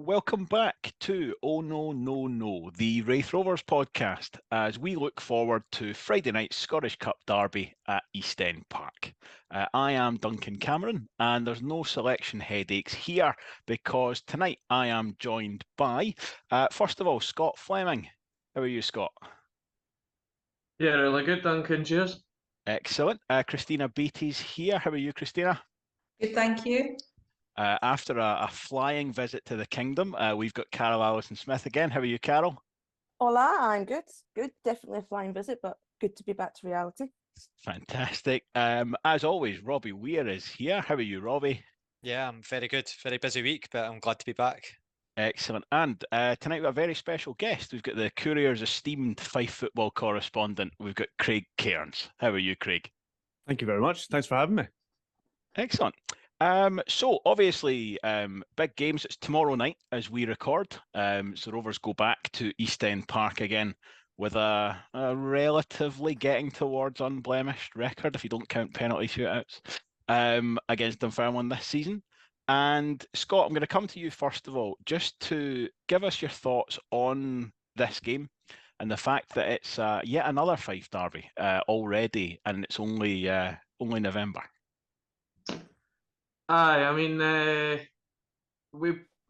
welcome back to Oh No No No, the Raith Rovers podcast, as we look forward to Friday night's Scottish Cup derby at East End Park. I am Duncan Cameron, and there's no selection headaches here because tonight I am joined by, first of all, Scott Fleming. How are you, Scott? Yeah, really good, Duncan. Cheers. Excellent. Christina Beattie's here. How are you, Christina? Good, thank you. After a flying visit to the kingdom, we've got Carol Allison Smith again. How are you, Carol? Hola, I'm good. Good, definitely a flying visit, but good to be back to reality. Fantastic. As always, Robbie Weir is here. How are you, Robbie? Yeah, I'm very good. Very busy week, but I'm glad to be back. Excellent. And tonight we've got a very special guest. We've got the Courier's esteemed Fife football correspondent. We've got Craig Cairns. How are you, Craig? Thank you very much. Thanks for having me. Excellent. So obviously, big games. It's tomorrow night as we record. So Rovers go back to East End Park again with a relatively getting towards unblemished record, if you don't count penalty shootouts, against Dunfermline this season. And Scott, I'm going to come to you first of all, just to give us your thoughts on this game and the fact that it's yet another Fife derby already, and it's only November. Aye, I mean,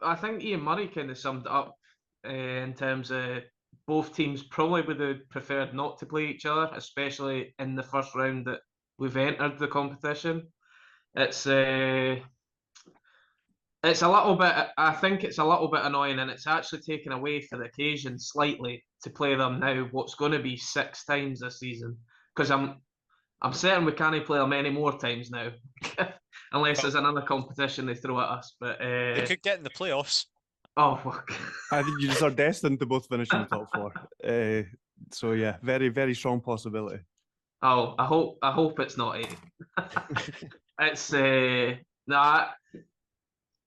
I think Ian Murray kind of summed it up in terms of both teams probably would have preferred not to play each other, especially in the first round that we've entered the competition. It's a little bit, I think it's a little bit annoying, and it's actually taken away for the occasion slightly to play them now, what's going to be 6 times this season, because I'm certain we can't play them any more times now, unless there's another competition they throw at us. But They could get in the playoffs. oh fuck! I think you just are destined to both finish in the top 4. So yeah, very, very strong possibility. Oh, I hope it's not 8. It's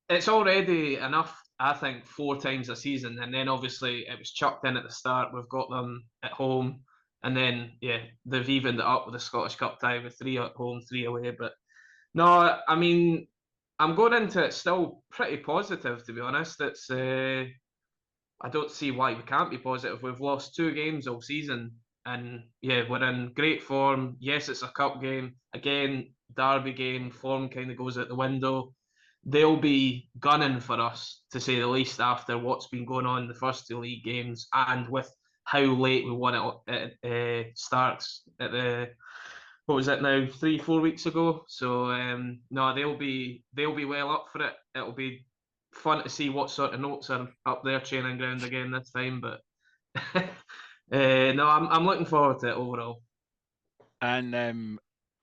it's already enough. I think 4 times a season, and then obviously it was chucked in at the start. We've got them at home, and then yeah, they've evened it up with the Scottish Cup tie with 3 at home, 3 away. But no, I mean, I'm going into it still pretty positive, to be honest. It's I don't see why we can't be positive. We've lost 2 games all season, and yeah, we're in great form. Yes, it's a cup game again, derby game. Form kind of goes out the window. They'll be gunning for us, to say the least, after what's been going on in the first 2 league games, and with how late we won it starts at the, what was it now, 3-4 weeks ago. So no, they'll be well up for it. It'll be fun to see what sort of notes are up their training ground again this time. But no, I'm looking forward to it overall. And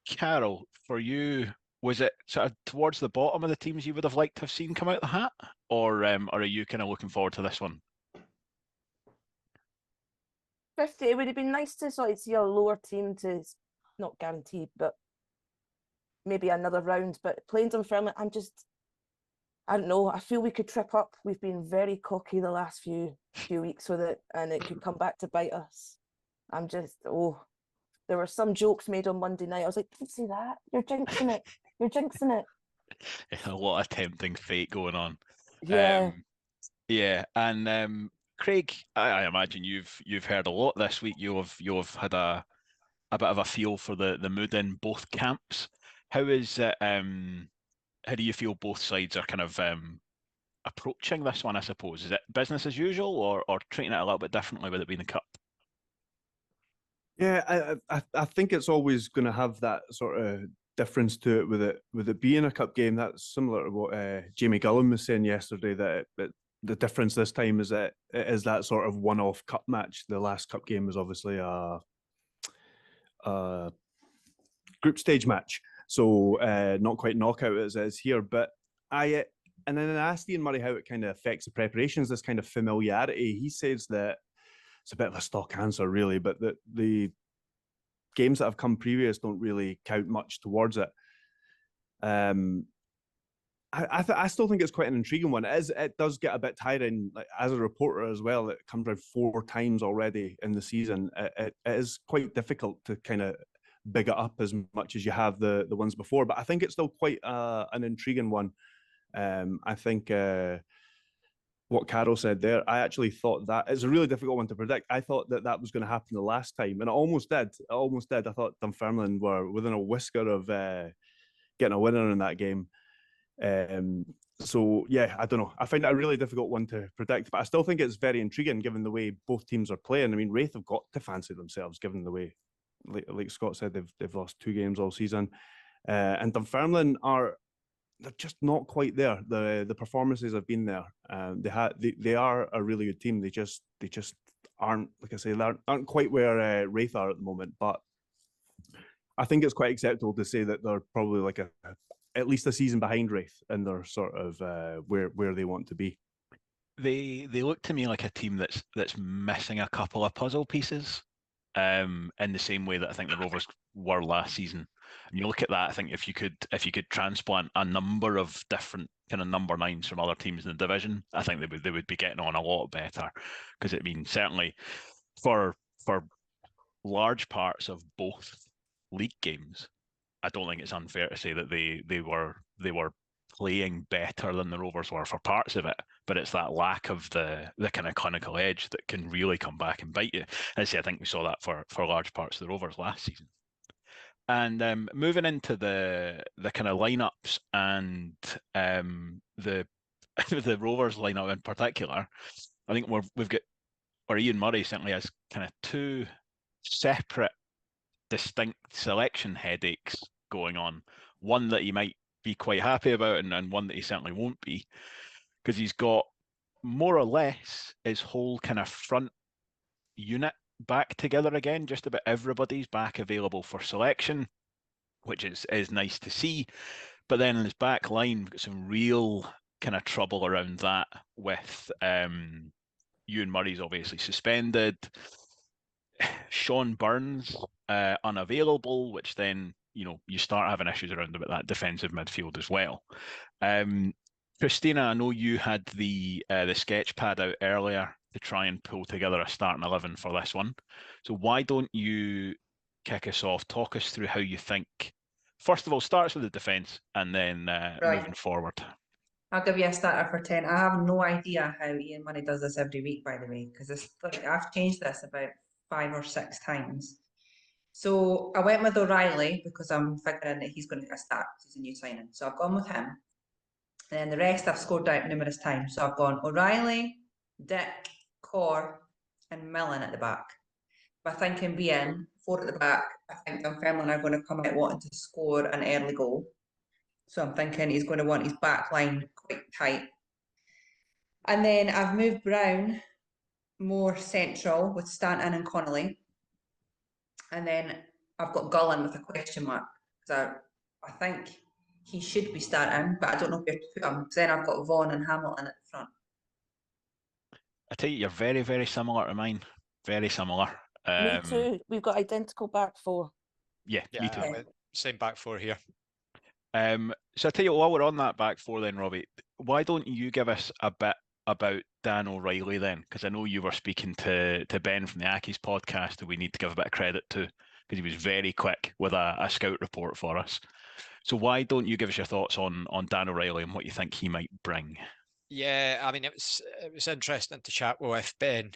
Carol, for you, was it sort of towards the bottom of the teams you would have liked to have seen come out the hat, or are you kind of looking forward to this one? 50, it would have been nice to sort of see a lower team to, not guaranteed, but maybe another round. But playing Dunfermline, I don't know, I feel we could trip up. We've been very cocky the last few weeks with it, and it could come back to bite us. There were some jokes made on Monday night. I was like, don't say that. You're jinxing it. You're jinxing it. A lot of tempting fate going on. Yeah. Yeah, and Craig, I imagine you've heard a lot this week. You've had a bit of a feel for the mood in both camps. How is it? How do you feel both sides are kind of approaching this one? I suppose, is it business as usual, or treating it a little bit differently with it being a cup? Yeah, I think it's always going to have that sort of difference to it with it being a cup game. That's similar to what Jamie Gullen was saying yesterday, that the difference this time is that it is that sort of one-off cup match. The last cup game was obviously a group stage match, so not quite knockout as it is here. But and then I asked Ian Murray how it kind of affects the preparations, this kind of familiarity. He says that it's a bit of a stock answer, really, but the games that have come previous don't really count much towards it. I still think it's quite an intriguing one. It does get a bit tiring, like, as a reporter as well. It comes around 4 times already in the season. It is quite difficult to kind of big it up as much as you have the ones before, but I think it's still quite an intriguing one. I think what Carol said there. I actually thought that it's a really difficult one to predict. I thought that was going to happen the last time, and it almost did. It almost did. I thought Dunfermline were within a whisker of getting a winner in that game. So yeah, I don't know. I find that a really difficult one to predict, but I still think it's very intriguing given the way both teams are playing. I mean, Raith have got to fancy themselves given the way, like Scott said, they've lost 2 games all season, and Dunfermline they're just not quite there. The performances have been there. They are a really good team. They just aren't, like I say, they aren't quite where Raith are at the moment. But I think it's quite acceptable to say that they're probably like at least a season behind Raith, and they're sort of where they want to be. They look to me like a team that's missing a couple of puzzle pieces, in the same way that I think the Rovers were last season. And you look at that, I think if you could transplant a number of different kind of number 9s from other teams in the division, I think they would be getting on a lot better. Because it means certainly for large parts of both league games, I don't think it's unfair to say that they were playing better than the Rovers were for parts of it, but it's that lack of the kind of clinical edge that can really come back and bite you. I think we saw that for large parts of the Rovers last season. And moving into the kind of lineups and the the Rovers lineup in particular, I think we've got, or Ian Murray certainly has kind of 2 separate, distinct selection headaches going on. One that he might be quite happy about, and one that he certainly won't be, because he's got more or less his whole kind of front unit back together again. Just about everybody's back available for selection, which is nice to see. But then in his back line, we've got some real kind of trouble around that with Ewan Murray's obviously suspended, Sean Burns unavailable, which then, you start having issues around about that defensive midfield as well. Christina, I know you had the sketch pad out earlier to try and pull together a starting 11 for this one. So why don't you kick us off? Talk us through how you think, first of all, starts with the defence and then moving forward. I'll give you a starter for 10. I have no idea how Ian Murray does this every week, by the way, because I've changed this about 5 or 6 times. So I went with O'Reilly because I'm figuring that he's going to get a start because he's a new signing. So I've gone with him. And then the rest I've scored out numerous times. So I've gone O'Reilly, Dick, Core, and Millen at the back. My thinking being 4 at the back, I think Dunfermline are going to come out wanting to score an early goal. So I'm thinking he's going to want his back line quite tight. And then I've moved Brown more central with Stanton and Connolly. And then I've got Gullen with a question mark. So I think he should be starting, but I don't know if you have to put him. Then I've got Vaughan and Hamilton at the front. I tell you, you're very, very similar to mine. Very similar. Me too. We've got identical back 4. Yeah, me too. Same back 4 here. So I tell you, while we're on that back 4 then, Robbie, why don't you give us a bit about Dan O'Reilly then? Because I know you were speaking to Ben from the Ackies podcast, who we need to give a bit of credit to, because he was very quick with a scout report for us. So why don't you give us your thoughts on Dan O'Reilly and what you think he might bring? Yeah, I mean, it was interesting to chat with Ben.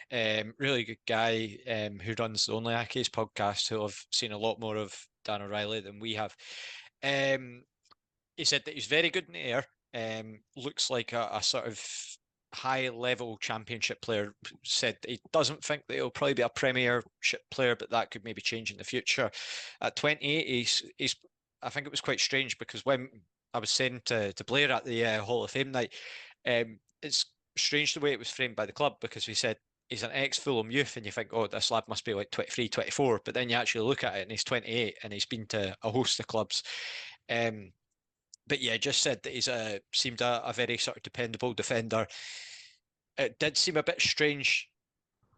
Really good guy who runs the Only Ackies podcast, who have seen a lot more of Dan O'Reilly than we have. He said that he's very good in the air. Looks like a sort of high-level championship player. Said he doesn't think that he'll probably be a premiership player, but that could maybe change in the future. At 28, he's I think it was quite strange, because when I was saying to Blair at the Hall of Fame night, it's strange the way it was framed by the club, because we said he's an ex-Fulham youth, and you think, oh, this lad must be like 23, 24, but then you actually look at it and he's 28 and he's been to a host of clubs. But yeah, just said that he's seemed a very sort of dependable defender. It did seem a bit strange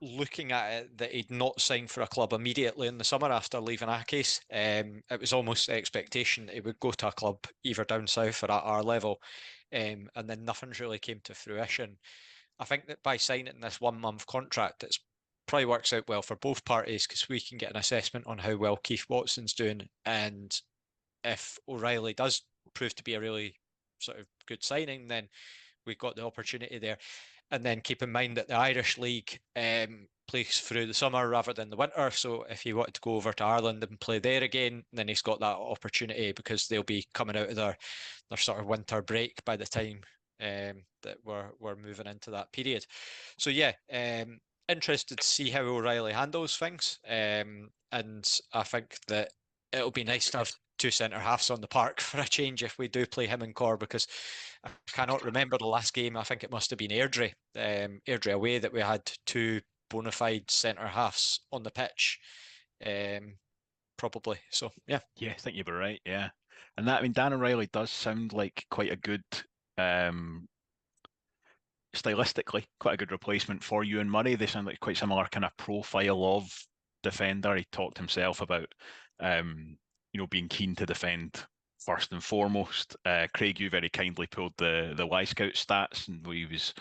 looking at it that he'd not signed for a club immediately in the summer after leaving Ackies. It was almost the expectation that he would go to a club either down south or at our level, and then nothing's really came to fruition. I think that by signing this 1-month contract, it's probably works out well for both parties, because we can get an assessment on how well Keith Watson's doing, and if O'Reilly does prove to be a really sort of good signing, then we got the opportunity there. And then keep in mind that the Irish League plays through the summer rather than the winter. So if he wanted to go over to Ireland and play there again, then he's got that opportunity because they'll be coming out of their sort of winter break by the time that we're moving into that period. So yeah, interested to see how O'Reilly handles things. And I think that it'll be nice to have two centre halves on the park for a change if we do play him and Cor, because I cannot remember the last game. I think it must have been Airdrie away that we had two bona fide centre halves on the pitch, probably. So yeah, I think you were right. Yeah, and that, I mean, Dan O'Reilly does sound like quite a good, stylistically, quite a good replacement for Ewan Murray. They sound like quite similar kind of profile of defender. He talked himself about, being keen to defend first and foremost. Craig, you very kindly pulled the Y Scout stats, and he was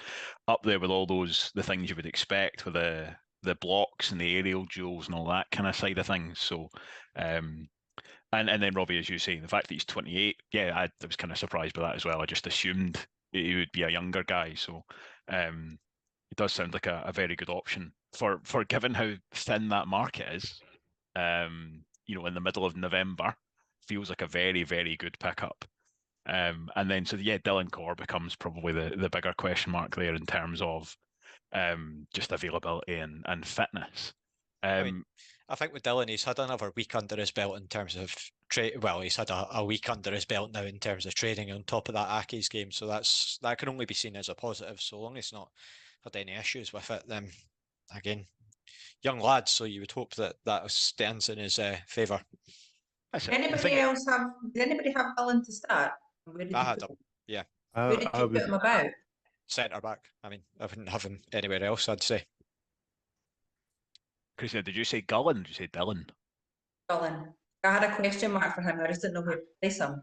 up there with all the things you would expect with the blocks and the aerial duels and all that kind of side of things. So, and then Robbie, as you say, the fact that he's 28, I was kind of surprised by that as well. I just assumed he would be a younger guy. So, it does sound like a very good option for given how thin that market is. In the middle of November, feels like a very, very good pickup. And then, Dylan Cor becomes probably the bigger question mark there in terms of just availability and fitness. I think with Dylan, he's had another week under his belt in terms of he's had a week under his belt now in terms of training on top of that Accies game. So that can only be seen as a positive. So long as he's not had any issues with it, then again, young lad. So you would hope that stands in his favour. Did anybody have Dylan to start? I had him. Yeah. Where did you put him about? Centre back. I mean, I wouldn't have him anywhere else, I'd say. Christina, did you say Gullen? Did you say Dylan? Gullen. I had a question mark for him. I just didn't know where to place him.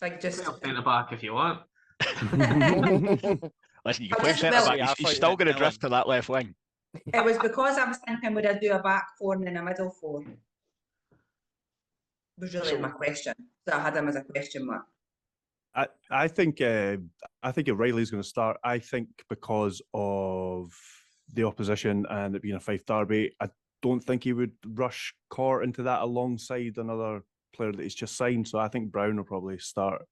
Centre back if you want. Listen, you can play centre back. He's still going to drift to that left wing. It was because I was thinking, would I do a back four and then a middle four? Was really my question. So I had him as a question mark. I think O'Reilly's going to start. I think because of the opposition and it being a Fife derby, I don't think he would rush Cor into that alongside another player that he's just signed. So I think Brown will probably start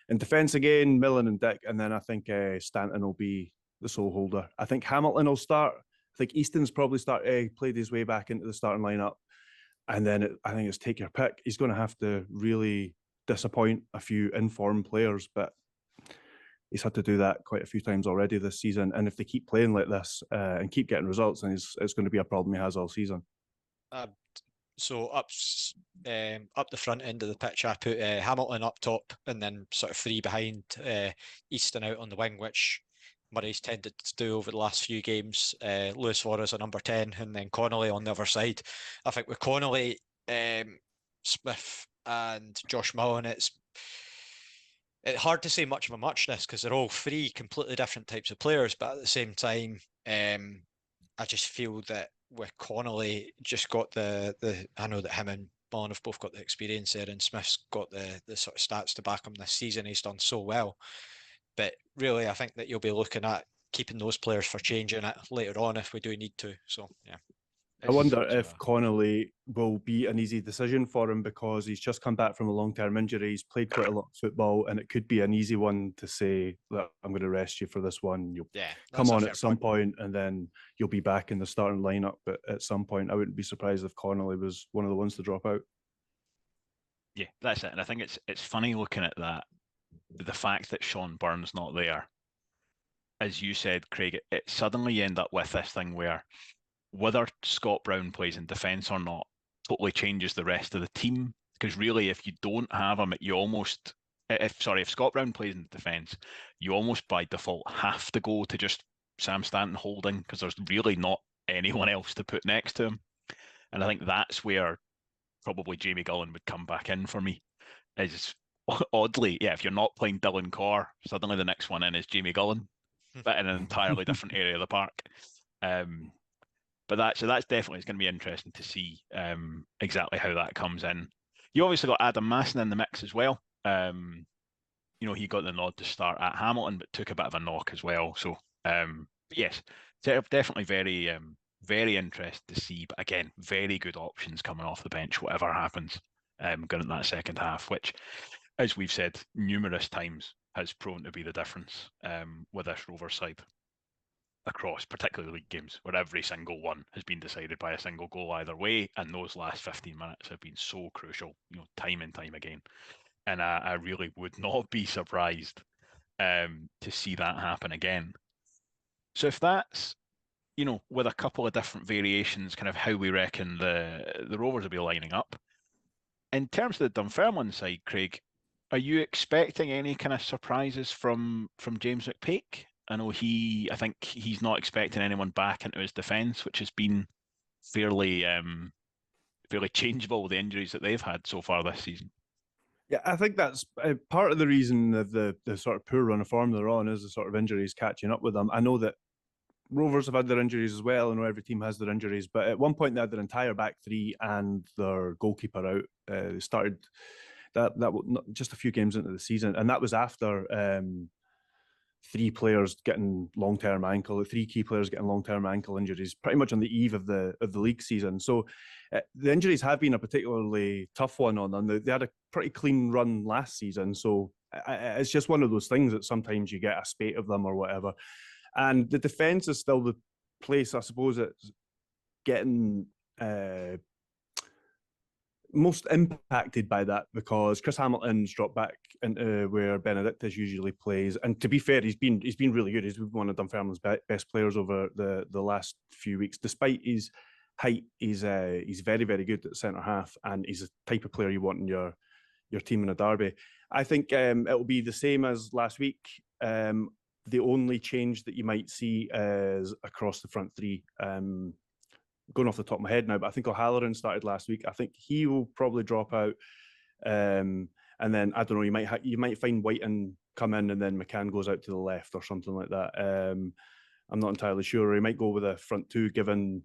in defence again, Millen and Dick, and then I think Stanton will be the sole holder. I think Hamilton will start. I think Easton's probably played his way back into the starting lineup. And then I think it's take your pick. He's going to have to really disappoint a few informed players, but he's had to do that quite a few times already this season. And if they keep playing like this and keep getting results, then it's going to be a problem he has all season. So up the front end of the pitch, I put Hamilton up top and then sort of three behind, Easton out on the wing, which Murray's tended to do over the last few games. Lewis Forrest a number 10, and then Connolly on the other side. I think with Connolly, Smith and Josh Mullen, it's hard to say much of a muchness because they're all three completely different types of players. But at the same time, I just feel that with Connolly, just got I know that him and Mullen have both got the experience there, and Smith's got the sort of stats to back him this season. He's done so well. But really, I think that you'll be looking at keeping those players for changing it later on if we do need to. So, yeah. I wonder if Connolly will be an easy decision for him because he's just come back from a long-term injury. He's played quite a lot of football, and it could be an easy one to say that I'm going to rest you for this one. You'll come on at some point, and then you'll be back in the starting lineup. But at some point, I wouldn't be surprised if Connolly was one of the ones to drop out. Yeah, that's it. And I think it's funny looking at that. The fact that Sean Byrne's not there, as you said, Craig, it suddenly you end up with this thing where whether Scott Brown plays in defence or not totally changes the rest of the team. Because really, if you don't have him, if Scott Brown plays in defence, you almost by default have to go to just Sam Stanton holding because there's really not anyone else to put next to him. And I think that's where probably Jamie Gullen would come back in for me. Is oddly, if you're not playing Dylan Cor, suddenly the next one in is Jamie Gullen, but in an entirely different area of the park. But that's definitely, it's going to be interesting to see exactly how that comes in. You obviously got Adam Masson in the mix as well. he got the nod to start at Hamilton, but took a bit of a knock as well. So, yes, definitely very interested to see. But again, very good options coming off the bench, whatever happens, going into that second half, which, as we've said numerous times, has proven to be the difference with this Rovers side across particularly league games, where every single one has been decided by a single goal either way, and those last 15 minutes have been so crucial, time and time again. And I really would not be surprised to see that happen again. So if that's, with a couple of different variations, kind of how we reckon the Rovers will be lining up. In terms of the Dunfermline side, Craig, are you expecting any kind of surprises from James McPake? I think he's not expecting anyone back into his defence, which has been fairly changeable with the injuries that they've had so far this season. Yeah, I think that's part of the reason of the sort of poor run of form they're on is the sort of injuries catching up with them. I know that Rovers have had their injuries as well. I know every team has their injuries, but at one point they had their entire back three and their goalkeeper out. They started that just a few games into the season, and that was after three key players getting long-term ankle injuries, pretty much on the eve of the league season. So the injuries have been a particularly tough one on them. They had a pretty clean run last season, so it's just one of those things that sometimes you get a spate of them or whatever. And the defence is still the place, I suppose, it's getting most impacted by that, because Chris Hamilton's dropped back into where Benedictus usually plays. And to be fair, he's been really good. He's one of Dunfermline's best players over the last few weeks. Despite his height, he's very, very good at centre half, and he's the type of player you want in your team in a derby. I think it'll be the same as last week. The only change that you might see is across the front three. Going off the top of my head now, but I think O'Halloran started last week. I think he will probably drop out, and then I don't know. You might find Whiten come in, and then McCann goes out to the left or something like that. I'm not entirely sure. Or he might go with a front two, given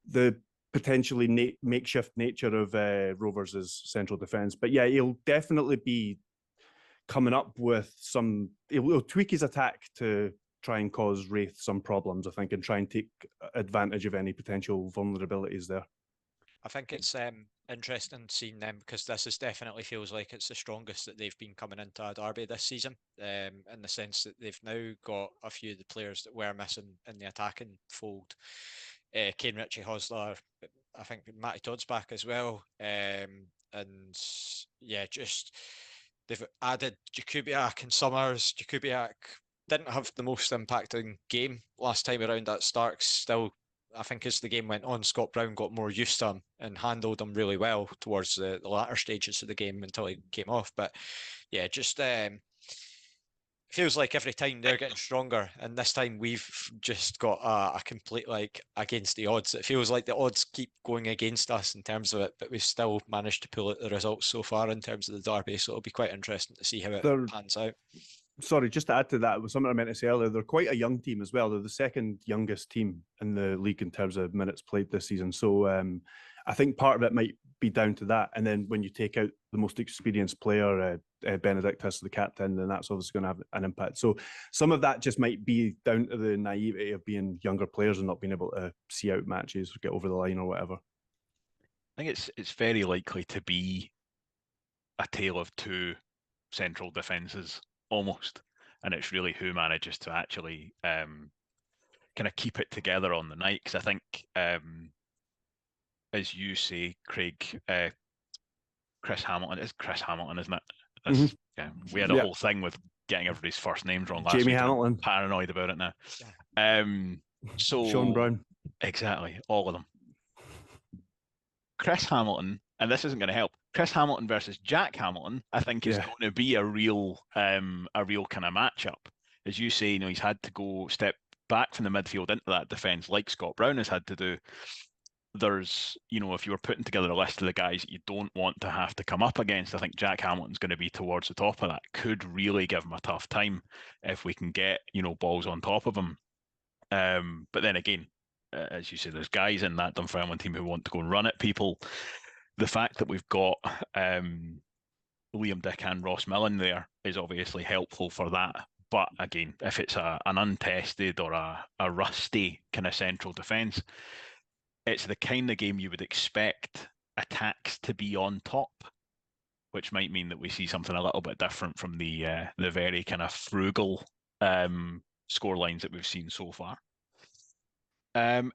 the potentially makeshift nature of Rovers' central defence. But yeah, he'll definitely be coming up with some. He'll tweak his attack to try and cause Raith some problems, I think, and try and take advantage of any potential vulnerabilities there. I think it's interesting seeing them, because this definitely feels like it's the strongest that they've been coming into a derby this season, in the sense that they've now got a few of the players that were missing in the attacking fold. Kane Ritchie Hosler, I think Matty Todd's back as well, and yeah, just they've added Jakubiak and Summers. Jakubiak didn't have the most impacting game last time around at Starks. Still, I think as the game went on, Scott Brown got more used to him and handled him really well towards the latter stages of the game until he came off. But yeah, just feels like every time they're getting stronger, and this time we've just got a complete against the odds. It feels like the odds keep going against us in terms of it, but we've still managed to pull out the results so far in terms of the derby. So it'll be quite interesting to see how it pans out. Sorry, just to add to that, was something I meant to say earlier. They're quite a young team as well. They're the second youngest team in the league in terms of minutes played this season. So I think part of it might be down to that. And then when you take out the most experienced player, Benedictus, the captain, then that's obviously going to have an impact. So some of that just might be down to the naivety of being younger players and not being able to see out matches or get over the line or whatever. I think it's very likely to be a tale of two central defences almost, and it's really who manages to actually kind of keep it together on the night. Because I think, as you say, Craig, Chris Hamilton is Chris Hamilton, isn't it? That's, we had a whole thing with getting everybody's first names wrong last week. Jamie Hamilton. I'm paranoid about it now. So Sean Brown. Exactly, all of them. Chris Hamilton, and this isn't going to help. Chris Hamilton versus Jack Hamilton, I think, is going to be a real kind of matchup. As you say, he's had to go step back from the midfield into that defence, like Scott Brown has had to do. There's, if you were putting together a list of the guys that you don't want to have to come up against, I think Jack Hamilton's going to be towards the top of that. Could really give him a tough time if we can get, balls on top of him. But then again, as you say, there's guys in that Dunfermline team who want to go and run at people. The fact that we've got Liam Dick and Ross Millen there is obviously helpful for that. But again, if it's an untested or a rusty kind of central defence, it's the kind of game you would expect attacks to be on top, which might mean that we see something a little bit different from the very kind of frugal score lines that we've seen so far.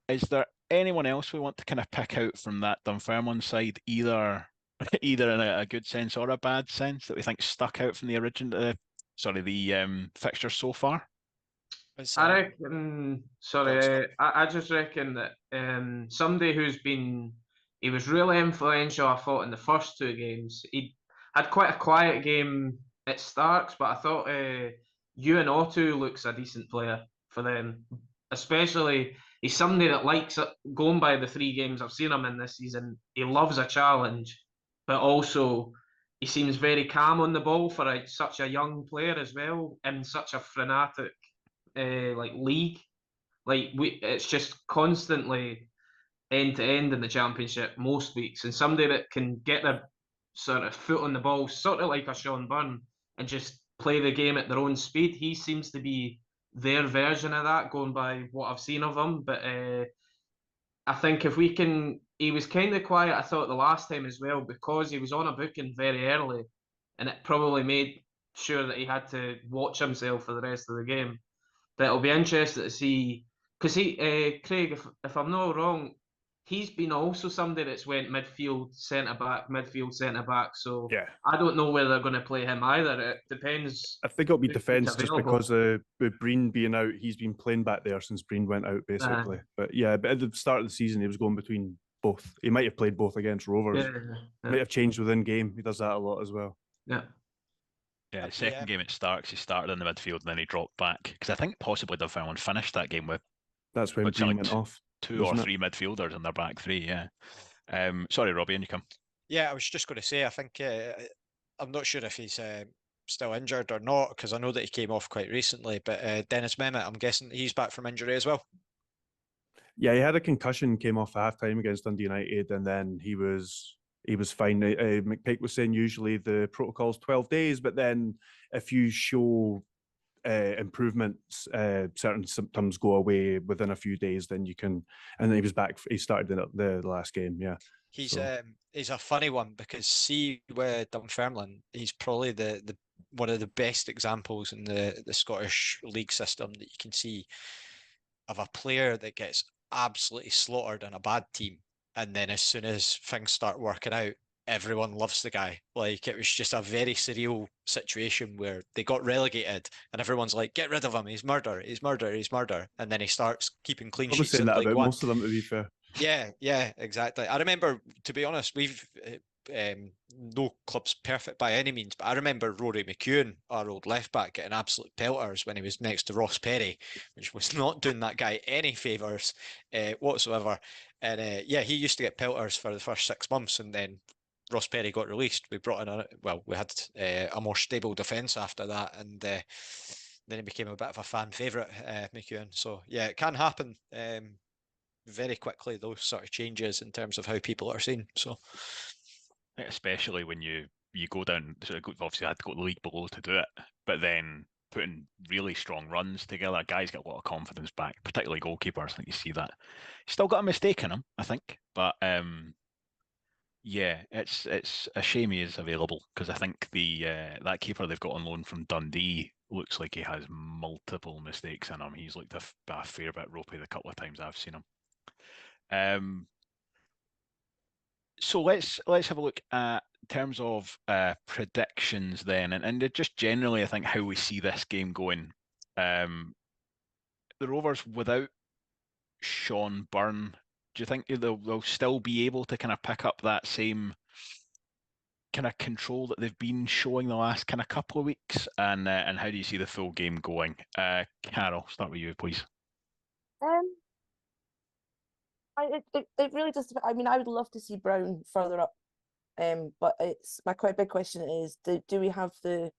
Is there anyone else we want to kind of pick out from that Dunfermline side, either in a good sense or a bad sense, that we think stuck out from the fixture so far? I reckon. Sorry, I just reckon that somebody he was really influential. I thought in the first two games, he had quite a quiet game at Starks, but I thought Ewan Otto looks a decent player for them. Especially, he's somebody that likes it. Going by the 3 games I've seen him in this season, he loves a challenge, but also he seems very calm on the ball for such a young player as well, in such a frenetic league. It's just constantly end to end in the championship most weeks, and somebody that can get their sort of foot on the ball, sort of like a Sean Byrne, and just play the game at their own speed. He seems to be their version of that, going by what I've seen of him. But I think he was kind of quiet, I thought, the last time as well, because he was on a booking very early, and it probably made sure that he had to watch himself for the rest of the game. But it'll be interesting to see, because Craig, if I'm not wrong, he's been also somebody that's went midfield centre back. So Yeah. I don't know whether they're going to play him either. It depends. I think it'll be who's defence just available. because with Breen being out, he's been playing back there since Breen went out, basically. But yeah, but at the start of the season, he was going between both. He might have played both against Rovers. Might have changed within game. He does that a lot as well. Yeah. Yeah, second game at Starks, he started in the midfield and then he dropped back. Because I think possibly Dunfermline finished that game with That's when Breen went off. 2 or 3 midfielders in their back 3, yeah. Sorry, Robbie, and you come. Yeah, I was just going to say, I think, I'm not sure if he's still injured or not, because I know that he came off quite recently, but Dennis Mehmet, I'm guessing he's back from injury as well. Yeah, he had a concussion, came off half time against Dundee United, and then he was fine. McPake was saying usually the protocol's 12 days, but then if you show improvements, certain symptoms go away within a few days, then you can. And then he was back. He started the last game. Yeah, he's a funny one, because see, with Dunfermline, he's probably the one of the best examples in the Scottish league system that you can see of a player that gets absolutely slaughtered in a bad team, and then as soon as things start working out, everyone loves the guy. Like, it was just a very surreal situation where they got relegated and everyone's like, get rid of him, he's murder, and then he starts keeping clean sheets in that League about One. most of them, to be fair. Yeah, exactly. I remember, to be honest, we've no club's perfect by any means, but I remember Rory McEwen, our old left back, getting absolute pelters when he was next to Ross Perry, which was not doing that guy any favours whatsoever. And yeah, he used to get pelters for the first 6 months, and then Ross Perry got released. We brought in we had a more stable defence after that, and then he became a bit of a fan favourite, McEwen. So yeah, it can happen very quickly, those sort of changes in terms of how people are seen. So especially when you go down, so obviously had to go to the league below to do it, but then putting really strong runs together, guys get a lot of confidence back, particularly goalkeepers. I think you see that. Still got a mistake in him, I think, but yeah, it's a shame he is available, because I think that keeper they've got on loan from Dundee looks like he has multiple mistakes in him. He's looked a fair bit ropey the couple of times I've seen him. So let's have a look at in terms of predictions then, and just generally, I think how we see this game going. The Rovers without Sean Byrne, do you think they'll still be able to kind of pick up that same kind of control that they've been showing the last kind of couple of weeks? And how do you see the full game going? Carol, start with you, please. It really just, I mean, I would love to see Brown further up, but it's my quite big question is, do we have the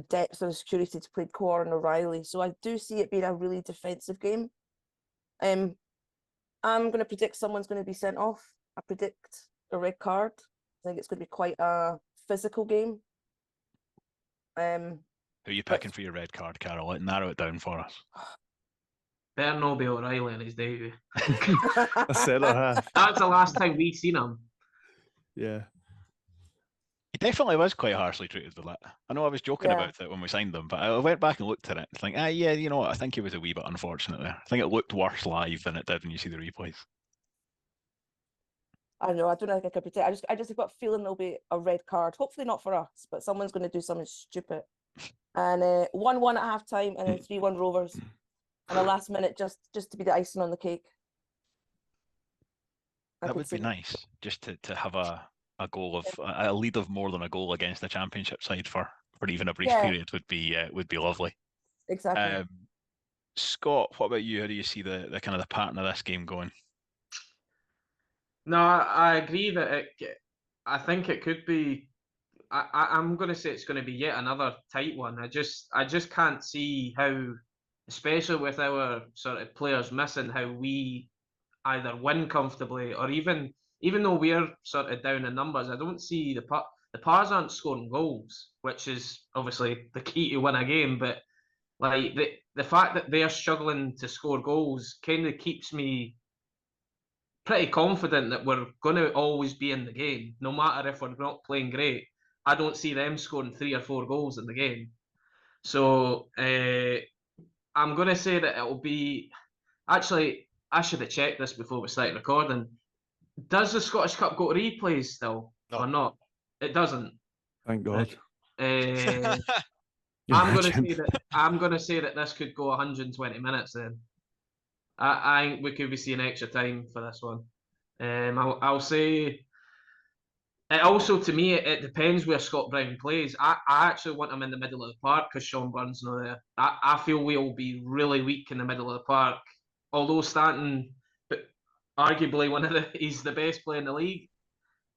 depth and security to play Courier and O'Reilly? So I do see it being a really defensive game. I'm going to predict someone's going to be sent off. I predict a red card. I think it's going to be quite a physical game. Who are you picking for your red card, Carol? Narrow it down for us. Better not be O'Reilly on his debut. A centre half. That's the last time we seen him. Yeah. He definitely was quite harshly treated with that. I know I was joking Yeah. about it when we signed him, but I went back and looked at it and think, yeah, you know what? I think he was a wee bit unfortunate there. I think it looked worse live than it did when you see the replays. I don't know. I don't think I could predict. I just got a feeling there'll be a red card. Hopefully not for us, but someone's going to do something stupid. And 1-1 at half time, and then 3-1 Rovers, and a last minute just to be the icing on the cake. That would be nice, just to have a goal of a lead of more than a goal against the Championship side for even a brief period would be lovely. Exactly. Scott, what about you? How do you see the kind of the pattern of this game going? No, I agree that I think it could be. I'm going to say it's going to be yet another tight one. I just can't see how, especially with our sort of players missing, how we either win comfortably or even though we're sort of down in numbers, I don't see the Pars aren't scoring goals, which is obviously the key to win a game. But like the fact that they're struggling to score goals kind of keeps me pretty confident that we're going to always be in the game, no matter if we're not playing great. I don't see them scoring 3 or 4 goals in the game. So I'm going to say that it'll be... Actually, I should have checked this before we started recording. Does the Scottish Cup go to replays still or not? It doesn't. Thank God. I'm going to say that this could go 120 minutes then. I think we could be seeing extra time for this one. I'll say... It also, to me, it depends where Scott Brown plays. I actually want him in the middle of the park because Sean Byrne's not there. I feel we'll be really weak in the middle of the park. Although Stanton, arguably he's the best player in the league,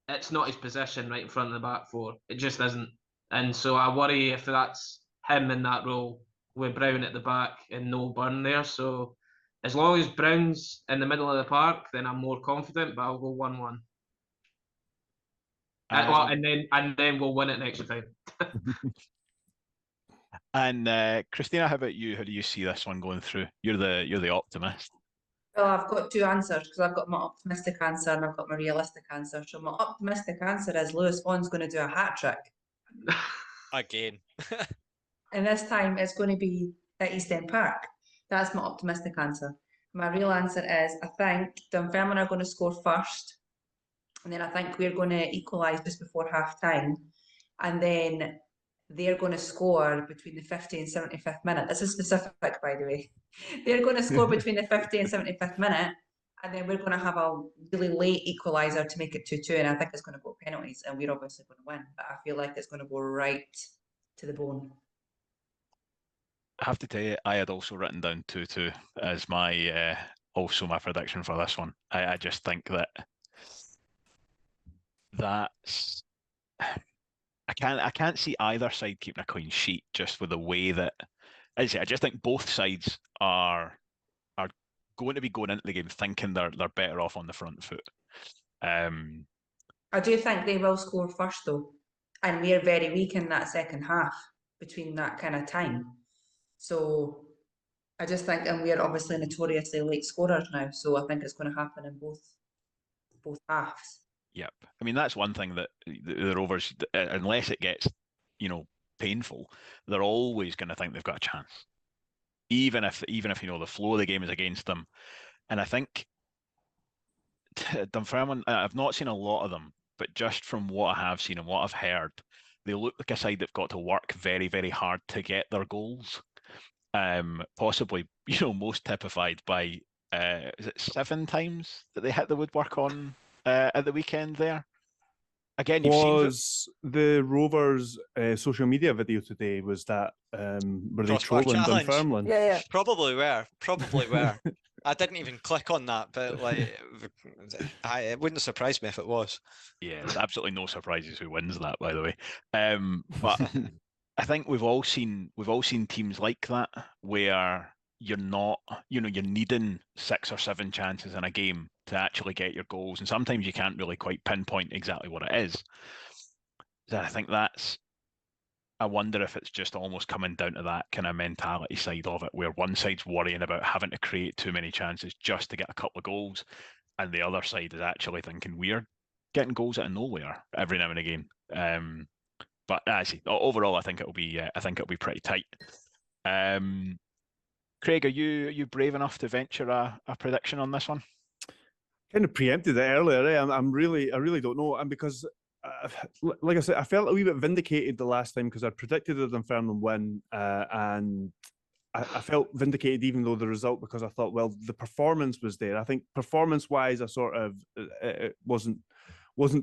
it's not his position right in front of the back four. It just isn't. And so I worry if that's him in that role with Brown at the back and no Byrne there. So as long as Brown's in the middle of the park, then I'm more confident, but I'll go 1-1. And then we'll win it in extra time. And Christina, how about you? How do you see this one going through? You're the optimist. Well, I've got two answers because I've got my optimistic answer and I've got my realistic answer. So my optimistic answer is Lewis Vaughan's going to do a hat trick. Again. And this time it's going to be at East End Park. That's my optimistic answer. My real answer is I think Dunfermline are going to score first. And then I think we're going to equalise just before half time. And then they're going to score between the 50th and 75th minute. This is specific, by the way. They're going to score between the 50th and 75th minute. And then we're going to have a really late equaliser to make it 2-2. And I think it's going to go penalties. And we're obviously going to win. But I feel like it's going to go right to the bone. I have to tell you, I had also written down 2-2 as my also my prediction for this one. I just think that's I can't see either side keeping a clean sheet just with the way that I just think both sides are going to be going into the game thinking they're better off on the front foot. I do think they will score first though, and we're very weak in that second half between that kind of time. So I just think, and we're obviously notoriously late scorers now, so I think it's going to happen in both halves. Yep. I mean, that's one thing that the Rovers, unless it gets, painful, they're always going to think they've got a chance. Even if the flow of the game is against them. And I think Dunfermline, I've not seen a lot of them, but just from what I have seen and what I've heard, they look like a side that've got to work very, very hard to get their goals. Possibly, most typified by, is it 7 times that they hit the woodwork on at the weekend there? Again, you've seen the Rovers social media video today, was that were they Crossbar trolling challenge. Dunfermline? Yeah. Probably were. I didn't even click on that, but it wouldn't surprise me if it was. Yeah, there's absolutely no surprises who wins that, by the way. But I think we've all seen teams like that where you're not, you're needing 6 or 7 chances in a game to actually get your goals, and sometimes you can't really quite pinpoint exactly what it is. I think I wonder if it's just almost coming down to that kind of mentality side of it, where one side's worrying about having to create too many chances just to get a couple of goals, and the other side is actually thinking we're getting goals out of nowhere every now and again. But actually, overall, I think it'll be pretty tight. Craig, are you brave enough to venture a prediction on this one? Kind of preempted it earlier. I really don't know, and because like I said, I felt a wee bit vindicated the last time because I predicted a Dunfermline win, and I felt vindicated even though the result, because I thought, well, the performance was there. I think performance-wise, I sort of it wasn't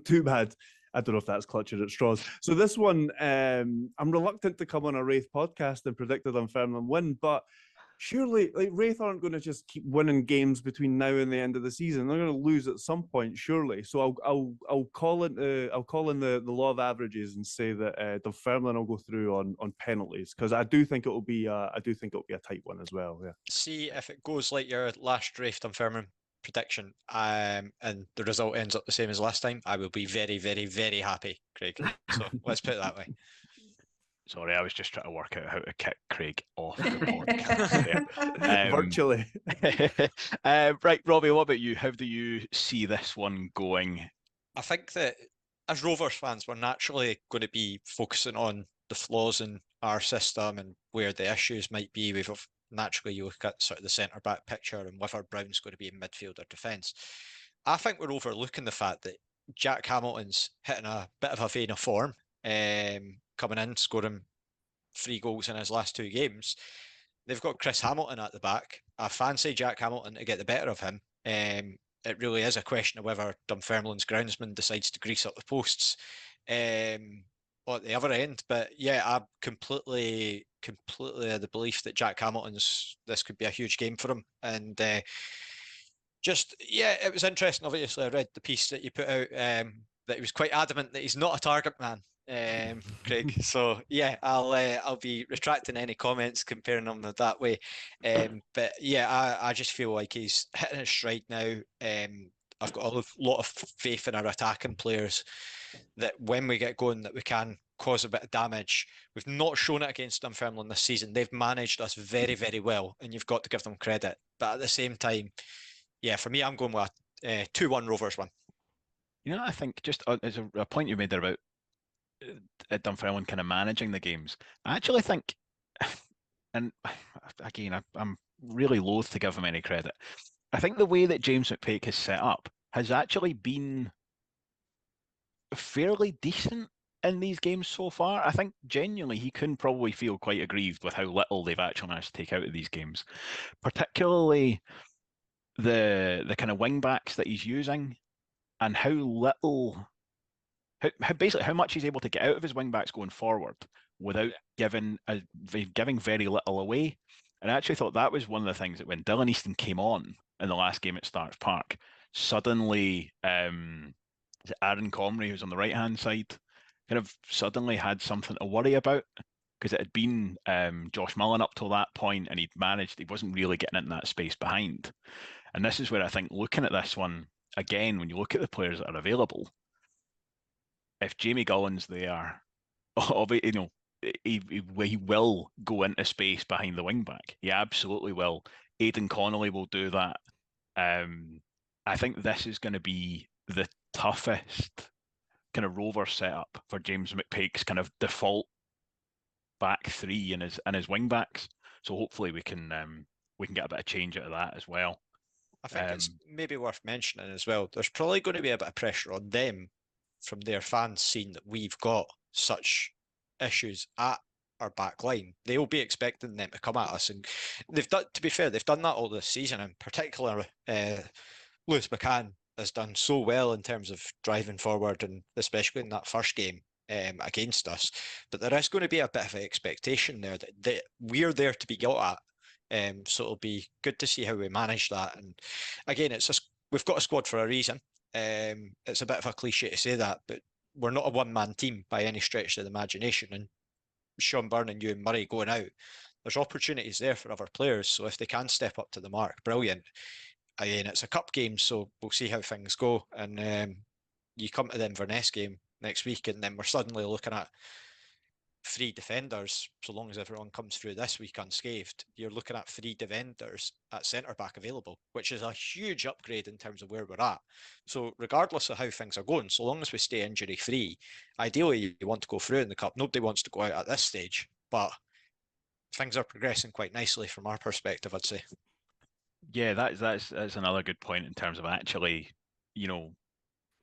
too bad. I don't know if that's clutching at straws. So this one, I'm reluctant to come on a Raith podcast and predict a Dunfermline win, but surely, like, Raith aren't going to just keep winning games between now and the end of the season. They're going to lose at some point, surely. So I'll call in the law of averages and say that Dunfermline will go through on penalties, because I do think it'll be a tight one as well. Yeah. See if it goes like your last Raith Dunfermline prediction, and the result ends up the same as last time, I will be very, very, very happy, Craig. So let's put it that way. Sorry, I was just trying to work out how to kick Craig off the podcast. Virtually. Right, Robbie, what about you? How do you see this one going? I think that as Rovers fans, we're naturally going to be focusing on the flaws in our system and where the issues might be. We've naturally, you look at sort of the centre back picture and whether Brown's going to be in midfield or defence. I think we're overlooking the fact that Jack Hamilton's hitting a bit of a vein of form, coming in, scoring 3 goals in his last 2 games. They've got Chris Hamilton at the back. I fancy Jack Hamilton to get the better of him. It really is a question of whether Dunfermline's groundsman decides to grease up the posts at the other end. But yeah, I'm completely of the belief that Jack this could be a huge game for him. And it was interesting. Obviously, I read the piece that you put out, that he was quite adamant that he's not a target man, Craig. So yeah, I'll be retracting any comments comparing him that way. But yeah, I just feel like he's hitting his stride now. I've got a lot of faith in our attacking players that when we get going, that we can cause a bit of damage. We've not shown it against Dunfermline this season. They've managed us very, very well, and you've got to give them credit. But at the same time, yeah, for me, I'm going with a 2-1 Rovers win. You know, I think just as a point you made there about Dunfermline kind of managing the games, I actually think, and again, I'm really loath to give him any credit. I think the way that James McPake has set up has actually been fairly decent in these games so far. I think genuinely he can probably feel quite aggrieved with how little they've actually managed to take out of these games, particularly the kind of wing backs that he's using and how little, how much he's able to get out of his wing backs going forward without giving very little away. And I actually thought that was one of the things that when Dylan Easton came on in the last game at Starks Park, suddenly Aaron Comrie, who's on the right-hand side, kind of suddenly had something to worry about, because it had been Josh Mullen up till that point, and he wasn't really getting into that space behind. And this is where I think, looking at this one, again, when you look at the players that are available, if Jamie Gullen's there, you know, he will go into space behind the wing back. He absolutely will. Aidan Connolly will do that. I think this is going to be the toughest kind of Rover setup for James McPake's kind of default back 3 and his wing backs. So hopefully we can get a bit of change out of that as well. I think it's maybe worth mentioning as well, there's probably going to be a bit of pressure on them from their fans, seeing that we've got such issues at our back line. They will be expecting them to come at us, and they've done, to be fair, they've done that all this season. In particular, Lewis McCann has done so well in terms of driving forward, and especially in that first game against us. But there is going to be a bit of an expectation there that we're there to be got at. So it'll be good to see how we manage that. And again, we've got a squad for a reason. It's a bit of a cliche to say that, but we're not a one-man team by any stretch of the imagination. And Sean Byrne and Ewan Murray going out, there's opportunities there for other players. So if they can step up to the mark, brilliant. Again, it's a cup game, so we'll see how things go. And you come to the Inverness game, next week, and then we're suddenly looking at 3 defenders. So long as everyone comes through this week unscathed, you're looking at 3 defenders at centre back available, which is a huge upgrade in terms of where we're at. So regardless of how things are going, so long as we stay injury free, ideally you want to go through in the cup. Nobody wants to go out at this stage, but things are progressing quite nicely from our perspective, I'd say. Yeah, that's another good point in terms of actually, you know,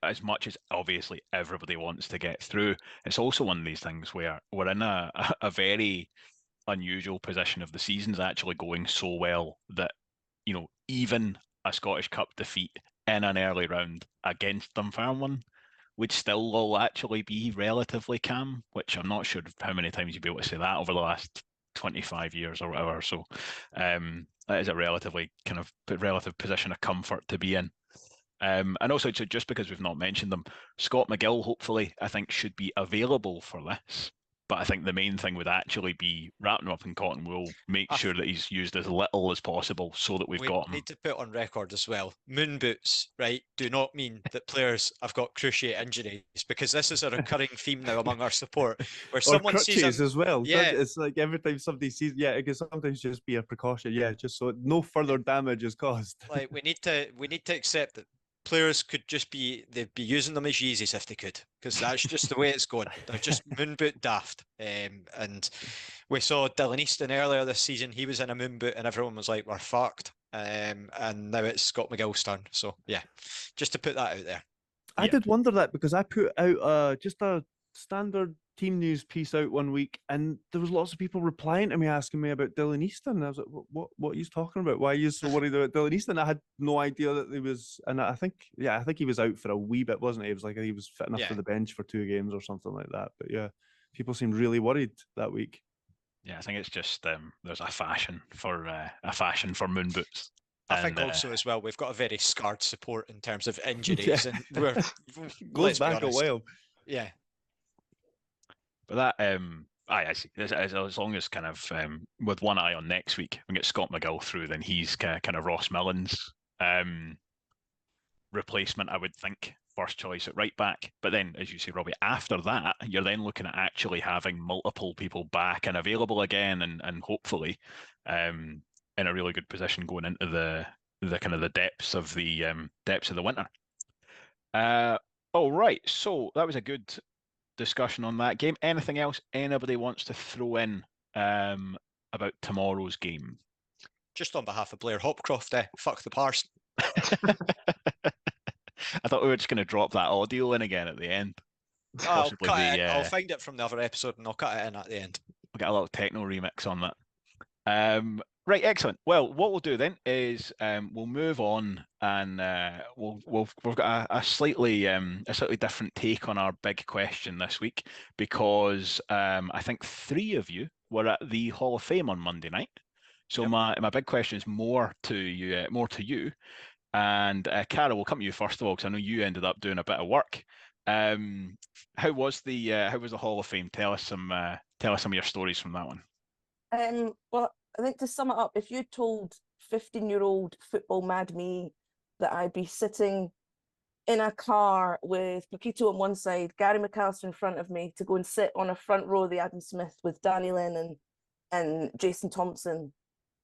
as much as obviously everybody wants to get through, it's also one of these things where we're in a very unusual position of the season's actually going so well that, you know, even a Scottish Cup defeat in an early round against Dunfermline would still all actually be relatively calm, which I'm not sure how many times you'd be able to say that over the last 25 years or whatever. So that is a relatively kind of relative position of comfort to be in. And also, just because we've not mentioned them, Scott McGill, hopefully, I think, should be available for this. But I think the main thing would actually be wrapping him up in cotton wool, make sure that he's used as little as possible so that we've got him. We need to put on record as well, moon boots, right, do not mean that players have got cruciate injuries, because this is a recurring theme now among our support, where someone crutches sees him, as well. Yeah. It's like every time somebody sees, yeah, it can sometimes just be a precaution, yeah, just so no further damage is caused. Like we need to accept that players could just they'd be using them as Yeezys if they could, because that's just the way it's going. They're just moon boot daft. And we saw Dylan Easton earlier this season. He was in a moon boot and everyone was like, we're fucked. And now it's Scott McGill's turn. So yeah, just to put that out there. I did wonder that, because I put out just a standard team news piece out one week, and there was lots of people replying to me asking me about Dylan Easton. I was like, what are you talking about? Why are you so worried about Dylan Easton? I had no idea that he was, and I think he was out for a wee bit, wasn't he? It was like he was fit enough for the bench for 2 games or something like that. But yeah, people seemed really worried that week. Yeah, I think it's just there's a fashion for moon boots. I think also as well, we've got a very scarred support in terms of injuries, and we're goes back a while. Yeah. But that I see. As long as kind of with one eye on next week, we get Scott McGill through, then he's kind of Ross Millen's replacement, I would think, first choice at right back. But then, as you say, Robbie, after that, you're then looking at actually having multiple people back and available again, and hopefully in a really good position going into the kind of the depths of the winter. All right, so that was a good discussion on that game. Anything else anybody wants to throw in about tomorrow's game? Just on behalf of Blair Hopcroft, fuck the Pars. I thought we were just going to drop that audio in again at the end. I'll find it from the other episode and I'll cut it in at the end. We'll get a little techno remix on that. Right, excellent. Well, what we'll do then is we'll move on, and we've got a slightly different take on our big question this week, because I think 3 of you were at the Hall of Fame on Monday night. So yep. my big question is more to you, and Cara, we'll come to you first of all, because I know you ended up doing a bit of work. How was the Hall of Fame? Tell us some of your stories from that one. Well, I think to sum it up, if you told 15-year-old football mad me that I'd be sitting in a car with Paquito on one side, Gary McAllister in front of me, to go and sit on a front row of the Adam Smith with Danny Lennon and Jason Thompson,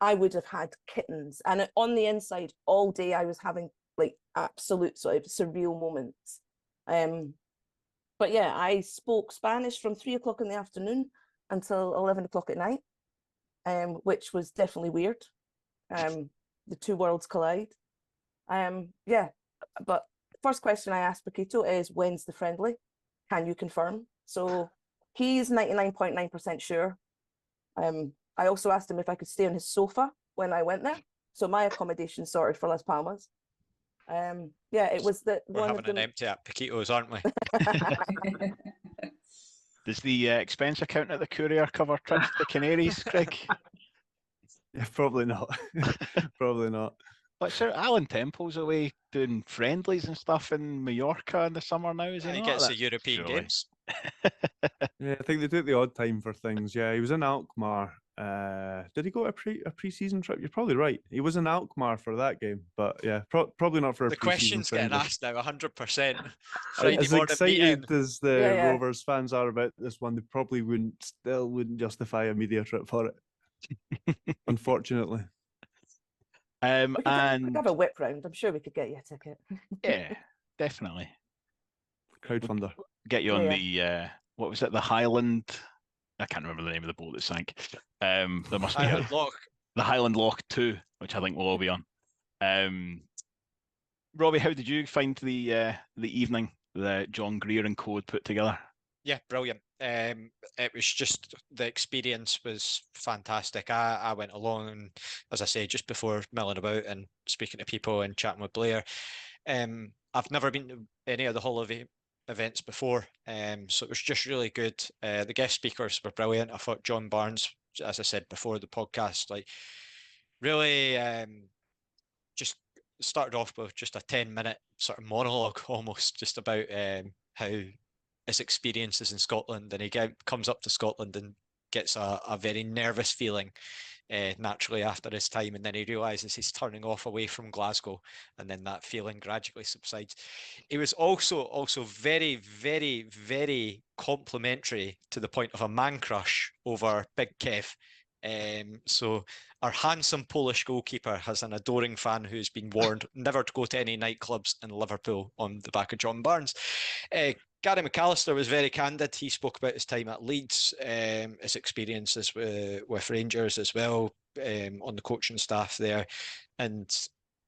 I would have had kittens. And on the inside, all day, I was having like absolute sort of surreal moments. But yeah, I spoke Spanish from 3 o'clock in the afternoon until 11 o'clock at night. Which was definitely weird. The 2 worlds collide. Yeah, but first question I asked Paquito is, when's the friendly? Can you confirm? So he's 99.9% sure. I also asked him if I could stay on his sofa when I went there. So my accommodation sorted for Las Palmas. Yeah, it was that we're having an empty at Paquito's, aren't we? Does the expense account at the Courier cover trips to the Canaries, Craig? Yeah, probably not. Probably not. But sir, Alan Temple's away doing friendlies and stuff in Mallorca in the summer now, is he? He not? gets the European surely. Games. Yeah, I think they do it the odd time for things. Yeah, he was in Alkmaar Did he go to a pre-season trip? You're probably right. He was in Alkmaar for that game, but yeah, probably not for a The pre-season question's getting friendly. asked now, 100%. Friday As morning excited meeting. as the Yeah. Rovers fans are about this one, they probably wouldn't justify a media trip for it. Unfortunately. We could And have a whip round. I'm sure we could get you a ticket. yeah, definitely Crowdfunder. get you on Yeah. the what was it? The Highland. I can't remember the name of the boat that sank. There must be Highland Loch. the Highland Loch 2, which I think we'll all be on. Robbie, how did you find the evening that John Greer and co had put together? Yeah, brilliant. It was just, the experience was fantastic. I went along, and as I say, just before milling about and speaking to people and chatting with Blair. I've never been to any of the Hall of events before, so it was just really good. The guest speakers were brilliant. I thought John Barnes, as I said before the podcast, like really just started off with just a 10-minute sort of monologue almost, just about how his experiences in Scotland, and he comes up to Scotland and gets a very nervous feeling naturally after his time, and then he realizes he's turning off away from Glasgow, and then that feeling gradually subsides. He was also very, very, very complimentary to the point of a man crush over Big Kev. So our handsome Polish goalkeeper has an adoring fan who's been warned never to go to any nightclubs in Liverpool on the back of John Barnes. Gary McAllister was very candid. He spoke about his time at Leeds, his experiences with Rangers as well, on the coaching staff there, and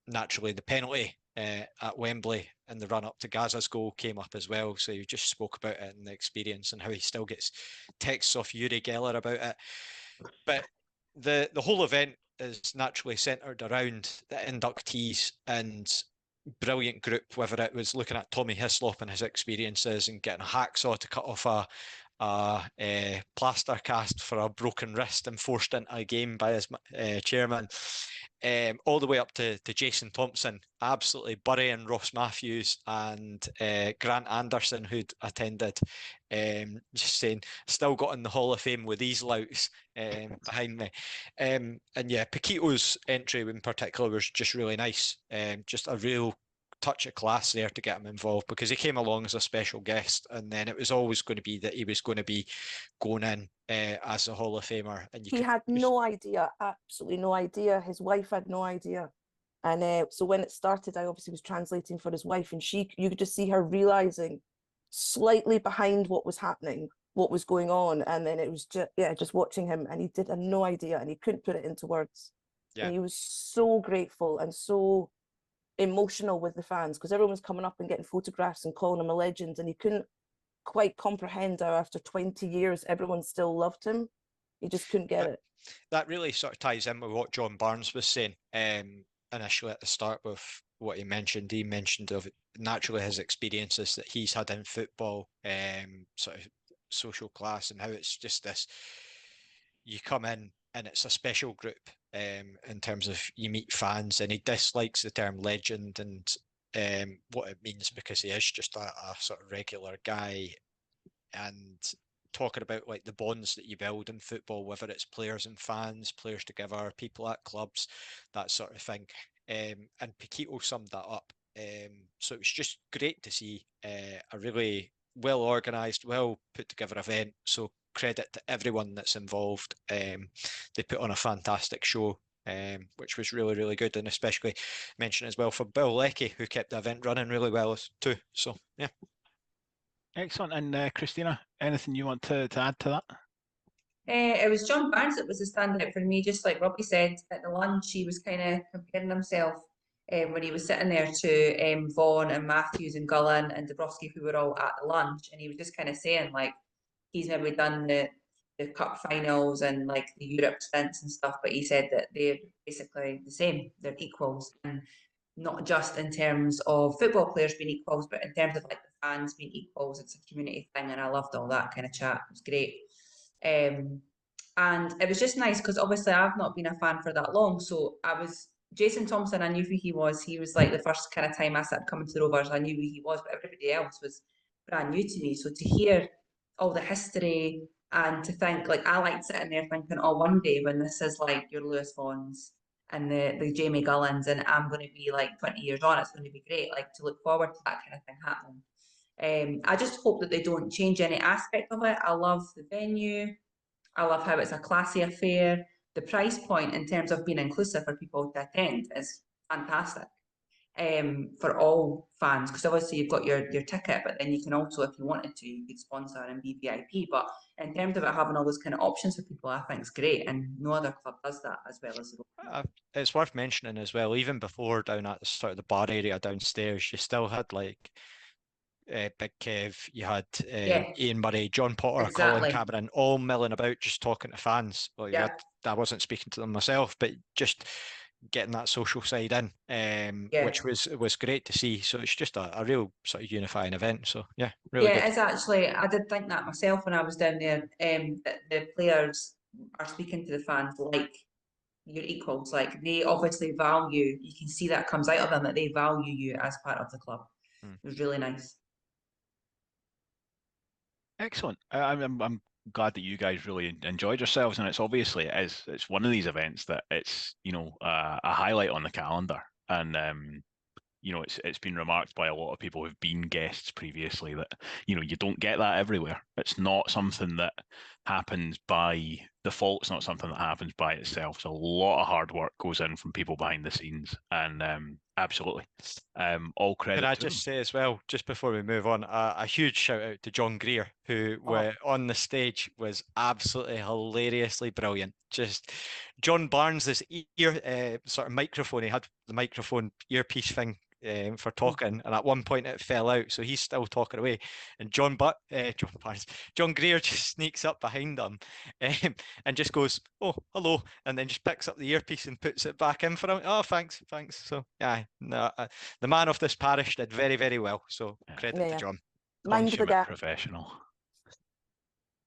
naturally the penalty at Wembley and the run-up to Gaza's goal came up as well. So he just spoke about it and the experience, and how he still gets texts off Yuri Geller about it. But the whole event is naturally centred around the inductees, and brilliant group, whether it was looking at Tommy Hislop and his experiences and getting a hacksaw to cut off a plaster cast for a broken wrist and forced into a game by his chairman, all the way up to Jason Thompson, absolutely burying Ross Matthews and Grant Anderson, who'd attended, just saying, still got in the Hall of Fame with these louts behind me. And yeah, Paquito's entry in particular was just really nice. Just a real touch of class there to get him involved, because he came along as a special guest, and then it was always going to be that he was going to be going in as a Hall of Famer. And He had no idea, absolutely no idea. His wife had no idea. And so when it started, I obviously was translating for his wife, and you could just see her realizing slightly behind what was happening, what was going on. And then it was just watching him, and he had no idea, and he couldn't put it into words. Yeah. And he was so grateful and so emotional with the fans, because everyone was coming up and getting photographs and calling him a legend, and he couldn't quite comprehend how after 20 years everyone still loved him. He just couldn't get it. That really sort of ties in with what John Barnes was saying initially at the start with what he mentioned. He mentioned of naturally his experiences that he's had in football, sort of social class, and how it's just this, you come in and it's a special group in terms of you meet fans, and he dislikes the term legend and what it means, because he is just a sort of regular guy, and talking about like the bonds that you build in football, whether it's players and fans, players together, people at clubs, that sort of thing. And Paquito summed that up. So it was just great to see a really well organised, well put together event. So credit to everyone that's involved. They put on a fantastic show, which was really, really good, and especially mention as well for Bill Leckie, who kept the event running really well too. So yeah. Excellent. And Christina, anything you want to add to that? It was John Barnes that was the standout for me. Just like Robbie said at the lunch, he was kind of comparing himself when he was sitting there to Vaughan and Matthews and Gullen and Dabrowski, who were all at the lunch, and he was just kind of saying like he's maybe done the cup finals and like the Europe stints and stuff, but he said that they're basically the same. They're equals, and not just in terms of football players being equals, but in terms of like the fans being equals. It's a community thing, and I loved all that kind of chat. It was great. And it was just nice because obviously I've not been a fan for that long. So Jason Thompson, I knew who he was. He was like the first kind of time I started coming to the Rovers, I knew who he was, but everybody else was brand new to me. So to hear all the history And to think, like, I like sitting there thinking, oh, one day when this is like your Lewis Vaughns and the Jamie Gullens, and I'm going to be like 20 years on, it's going to be great, like, to look forward to that kind of thing happening. I just hope that they don't change any aspect of it. I love the venue. I love how it's a classy affair. The price point in terms of being inclusive for people to attend is fantastic. For all fans, because obviously you've got your ticket, but then you can also, if you wanted to, you could sponsor and be VIP. But in terms of it having all those kind of options for people, I think it's great, and no other club does that as well as the It's worth mentioning as well, even before down at the sort of the bar area downstairs, you still had like Big Kev, you had Ian Murray, John Potter, Colin Cameron, all milling about just talking to fans. Well, I wasn't speaking to them myself, but just getting that social side in, which was great to see. So it's just a real sort of unifying event. So yeah, really good. It's actually, I did think that myself when I was down there. That the players are speaking to the fans like your equals, like they obviously value. You can see that comes out of them, that they value you as part of the club. It was really nice. Excellent. I'm glad that you guys really enjoyed yourselves, and it's obviously it's one of these events that it's a highlight on the calendar, and it's been remarked by a lot of people who've been guests previously that you don't get that everywhere. It's not something that happens by default. It's not something that happens by itself. So a lot of hard work goes in from people behind the scenes, and absolutely, all credit. Can I just say as well, just before we move on, a huge shout out to John Greer, who on the stage was absolutely hilariously brilliant. Just John Barnes, this ear sort of microphone, he had the microphone earpiece thing for talking, and at one point it fell out, so he's still talking away, and John Greer just sneaks up behind him and just goes, "Oh, hello," and then just picks up the earpiece and puts it back in for him. "Oh, thanks." So the man of this parish did very, very well, so credit to John. Mind the gap. Professional.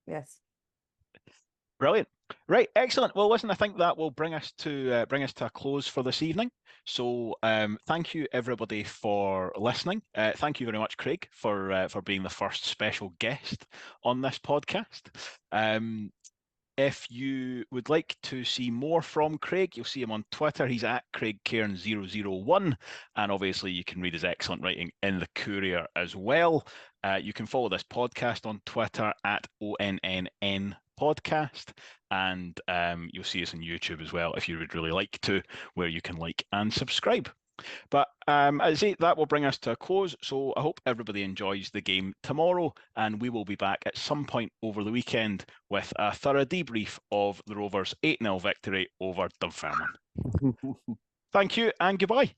Yes. Brilliant. Right, excellent. Well, listen, I think that will bring us to a close for this evening. So, thank you everybody for listening. Thank you very much, Craig, for being the first special guest on this podcast. If you would like to see more from Craig, you'll see him on Twitter. He's at Craig Cairns 001, and obviously you can read his excellent writing in the Courier as well. You can follow this podcast on Twitter at ONNN Podcast, and you'll see us on YouTube as well if you would really like to, where you can like and subscribe. But as I say, that will bring us to a close. So I hope everybody enjoys the game tomorrow, and we will be back at some point over the weekend with a thorough debrief of the Rovers' 8-0 victory over Dunfermline. Thank you and goodbye.